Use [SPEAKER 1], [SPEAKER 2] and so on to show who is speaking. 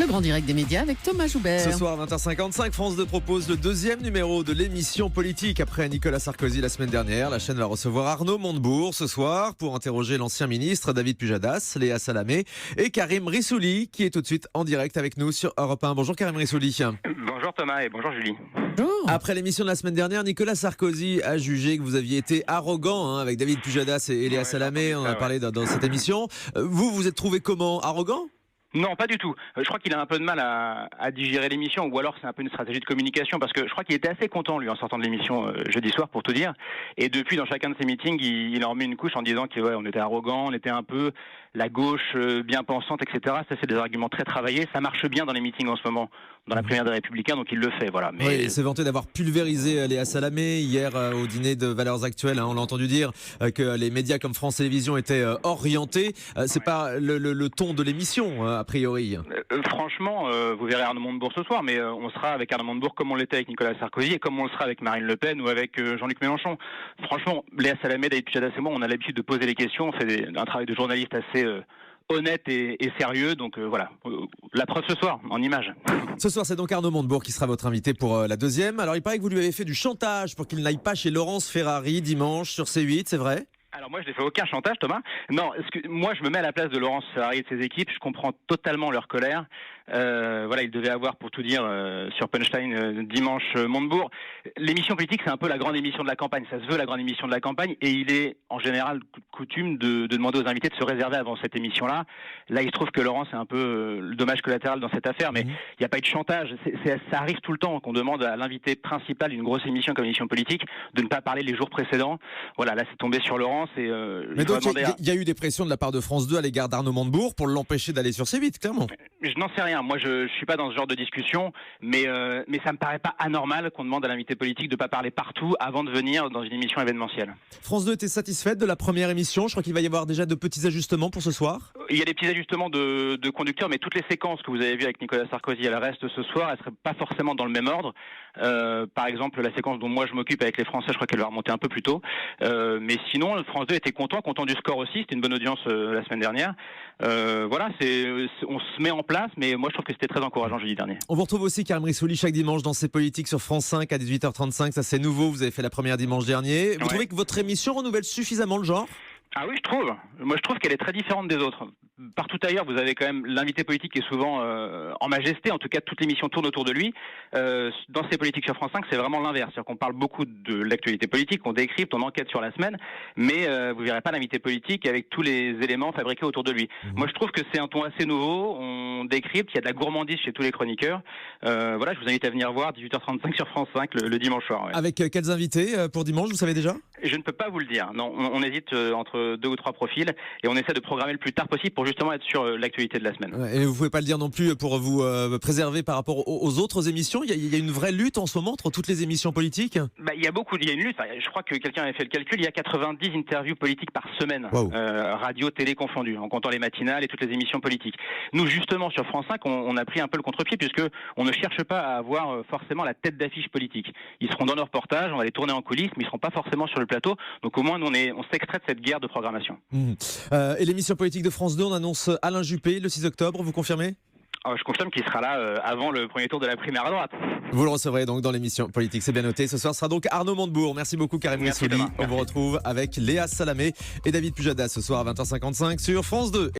[SPEAKER 1] Le grand direct des médias avec Thomas Joubert.
[SPEAKER 2] Ce soir à 20h55, France 2 propose le deuxième numéro de l'émission politique après Nicolas Sarkozy la semaine dernière. La chaîne va recevoir Arnaud Montebourg ce soir pour interroger l'ancien ministre David Pujadas, Léa Salamé et Karim Rissouli qui est tout de suite en direct avec nous sur Europe 1. Bonjour Karim Rissouli.
[SPEAKER 3] Bonjour Thomas et bonjour Julie.
[SPEAKER 1] Bonjour.
[SPEAKER 2] Après l'émission de la semaine dernière, Nicolas Sarkozy a jugé que vous aviez été arrogant avec David Pujadas et Léa Salamé. On en a parlé dans cette émission. Vous êtes trouvé comment? Arrogant?
[SPEAKER 3] Non, pas du tout. Je crois qu'il a un peu de mal à digérer l'émission, ou alors c'est un peu une stratégie de communication, parce que je crois qu'il était assez content, lui, en sortant de l'émission jeudi soir, pour tout dire. Et depuis, dans chacun de ses meetings, il en remet une couche en disant qu'on était arrogant, on était un peu la gauche bien pensante, etc. Ça, c'est des arguments très travaillés. Ça marche bien dans les meetings en ce moment, dans la primaire des Républicains, donc il le fait, voilà. Mais...
[SPEAKER 2] Oui, il s'est vanté d'avoir pulvérisé Léa Salamé hier au dîner de Valeurs Actuelles. On l'a entendu dire que les médias comme France Télévisions étaient orientés. C'est pas le ton de l'émission, a priori.
[SPEAKER 3] Franchement, vous verrez Arnaud Montebourg ce soir, mais on sera avec Arnaud Montebourg comme on l'était avec Nicolas Sarkozy et comme on le sera avec Marine Le Pen ou avec Jean-Luc Mélenchon. Franchement, Léa Salamé, David Pujadas et moi, on a l'habitude de poser les questions. On fait un travail de journaliste assez honnête et sérieux. Donc voilà, la preuve ce soir, en images.
[SPEAKER 2] Ce soir, c'est donc Arnaud Montebourg qui sera votre invité pour la deuxième. Alors, il paraît que vous lui avez fait du chantage pour qu'il n'aille pas chez Laurence Ferrari dimanche sur C8, c'est vrai ?
[SPEAKER 3] Alors moi je n'ai fait aucun chantage, Thomas. Non, moi je me mets à la place de Laurence Ferrari et de ses équipes. Je comprends totalement leur colère. Voilà, il devait avoir, pour tout dire, sur Punchline dimanche Montebourg. L'émission politique, c'est un peu la grande émission de la campagne. Ça se veut la grande émission de la campagne, et il est en général coutume de demander aux invités de se réserver avant cette émission-là. Là, il se trouve que Laurence est un peu le dommage collatéral dans cette affaire, mais il n'y a pas eu de chantage. Ça arrive tout le temps qu'on demande à l'invité principal d'une grosse émission comme émission politique de ne pas parler les jours précédents. Voilà, là c'est tombé sur Laurence.
[SPEAKER 2] Mais donc il y a eu des pressions de la part de France 2 à l'égard d'Arnaud Montebourg pour l'empêcher d'aller sur C8, clairement.
[SPEAKER 3] Je n'en sais rien. Moi, je suis pas dans ce genre de discussion, mais ça me paraît pas anormal qu'on demande à l'invité politique de pas parler partout avant de venir dans une émission événementielle.
[SPEAKER 2] France 2 était satisfaite de la première émission. Je crois qu'il va y avoir déjà de petits ajustements pour ce soir.
[SPEAKER 3] Il y a des petits ajustements de conducteurs, mais toutes les séquences que vous avez vues avec Nicolas Sarkozy, elles restent ce soir. Elles seraient pas forcément dans le même ordre. Par exemple, la séquence dont moi je m'occupe avec les Français, je crois qu'elle va remonter un peu plus tôt. Mais sinon, France 2 était content du score aussi. C'était une bonne audience la semaine dernière. Voilà, on se met en place, mais moi je trouve que c'était très encourageant jeudi dernier.
[SPEAKER 2] On vous retrouve aussi Karim Rissouli chaque dimanche dans C'est Politique sur France 5 à 18h35. Ça c'est nouveau, vous avez fait la première dimanche dernier. Vous trouvez que votre émission renouvelle suffisamment le genre ?
[SPEAKER 3] Ah oui, je trouve. Moi, je trouve qu'elle est très différente des autres. Partout ailleurs, vous avez quand même l'invité politique qui est souvent en majesté. En tout cas, toute l'émission tourne autour de lui. Dans ces politiques sur France 5, c'est vraiment l'inverse. C'est-à-dire qu'on parle beaucoup de l'actualité politique, on décrypte, on enquête sur la semaine, mais vous verrez pas l'invité politique avec tous les éléments fabriqués autour de lui. Moi, je trouve que c'est un ton assez nouveau. On décrypte, il y a de la gourmandise chez tous les chroniqueurs. Voilà, je vous invite à venir voir 18h35 sur France 5 le dimanche soir. Ouais.
[SPEAKER 2] Avec quels invités pour dimanche, vous savez déjà ?
[SPEAKER 3] Je ne peux pas vous le dire. Non, on hésite entre 2 ou 3 profils et on essaie de programmer le plus tard possible pour justement être sur l'actualité de la semaine.
[SPEAKER 2] Et vous pouvez pas le dire non plus pour vous préserver par rapport aux autres émissions. Il y a une vraie lutte en ce moment entre toutes les émissions politiques.
[SPEAKER 3] Il y a une lutte. Je crois que quelqu'un avait fait le calcul. Il y a 90 interviews politiques par semaine, wow. Radio, télé confondues, en comptant les matinales et toutes les émissions politiques. Nous, justement, sur France 5, on a pris un peu le contre-pied puisque on ne cherche pas à avoir forcément la tête d'affiche politique. Ils seront dans leur reportage, on va les tourner en coulisses, mais ils seront pas forcément sur le plateau. Donc au moins, nous, on s'extrait de cette guerre de programmation.
[SPEAKER 2] Et l'émission politique de France 2, on annonce Alain Juppé le 6 octobre, vous confirmez ?
[SPEAKER 3] Je confirme qu'il sera là avant le premier tour de la primaire à droite.
[SPEAKER 2] Vous le recevrez donc dans l'émission politique, c'est bien noté. Ce soir sera donc Arnaud Montebourg. Merci beaucoup Karim Rissouli. On vous retrouve avec Léa Salamé et David Pujadas ce soir à 20h55 sur France 2.